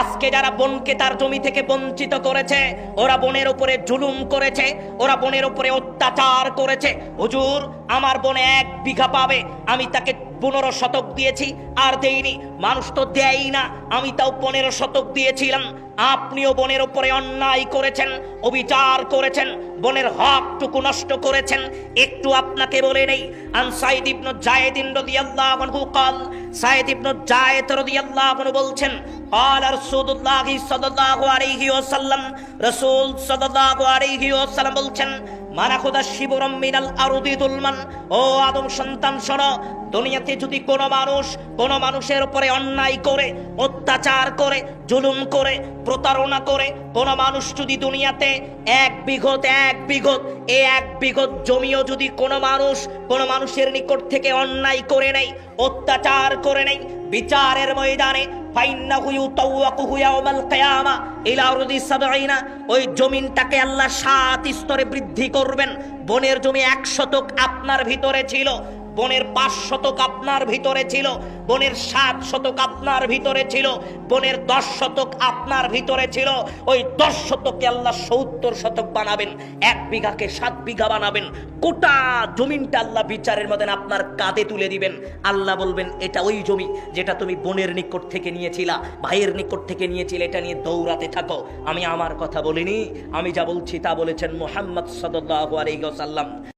আজকে যারা বোনকে তার জমি থেকে বঞ্চিত করেছে, ওরা বোনের উপরে জুলুম করেছে, ওরা বোনের উপরে অত্যাচার করেছে। হুজুর আমার বোন 1 বিঘা পাবে, আমি তাকে 15 শতক দিয়েছি আর দেইনি। মানুষ তো দেয়ই না, আমি তাও 15 শতক দিয়েছিলাম। আপনিও বোনের উপরে অন্যায় করেছেন, অবিচার করেছেন, বোনের হকটুকু নষ্ট করেছেন। একটু আপনাকে বলে নেই, আন সাইদ ইবনে যায়েদ রাদিয়াল্লাহু আনহু قال, সাইদ ইবনে যায়েদ রাদিয়াল্লাহু আনহু বলছেন, قال রাসূলুল্লাহ সাল্লাল্লাহু আলাইহি ওয়াসাল্লাম, রাসূল সাল্লাল্লাহু আলাইহি ওয়াসাল্লাম বলছেন, মান আখাযা শিবরাম মিনাল আরদি যুলমান। ও আদম সন্তান শোনো, দুনিয়াতে যদি কোনো মানুষের উপরে অন্যায় করে, অত্যাচার করে, জুলুম করে, প্রতারণা করে, কোনো মানুষ যদি দুনিয়াতে 1 বিঘত এই 1 বিঘত জমিও যদি কোনো মানুষের নিকট থেকে অন্যায় করে নেয়, অত্যাচার করে নেয়, বিচারের ময়দানে ফাইন্নাহু ইউতাওয়াকুহু ইয়াওমাল কিয়ামা ইলা আরদি 70, ওই জমিনটাকে আল্লাহ 7 স্তরে বৃদ্ধি করবেন। বনের জমি 1 শতক আপনার ভিতরে ছিল, বনের 5 শতক আপনার ভিতরে ছিল, বনের 7 শতক আপনার ভিতরে ছিল, বনের 10 শতক আপনার ভিতরে ছিল। ওই 10 শতককে আল্লাহ 70 শতক বানাবেন, 1 বিঘাকে 7 বিঘা বানাবেন। গোটা জমিনটা আল্লাহ বিচারের মধ্যে আপনার কাঁধে তুলে দিবেন। আল্লাহ বলবেন, এটা ওই জমি যেটা তুমি বোনের নিকট থেকে নিয়েছিলা, ভাইয়ের নিকট থেকে নিয়েছিলে, এটা নিয়ে দৌড়াতে থাকো। আমি আমার কথা বলিনি, আমি যা বলছি তা বলেছেন মুহাম্মদ সাল্লাল্লাহু আলাইহি ওয়াসাল্লাম।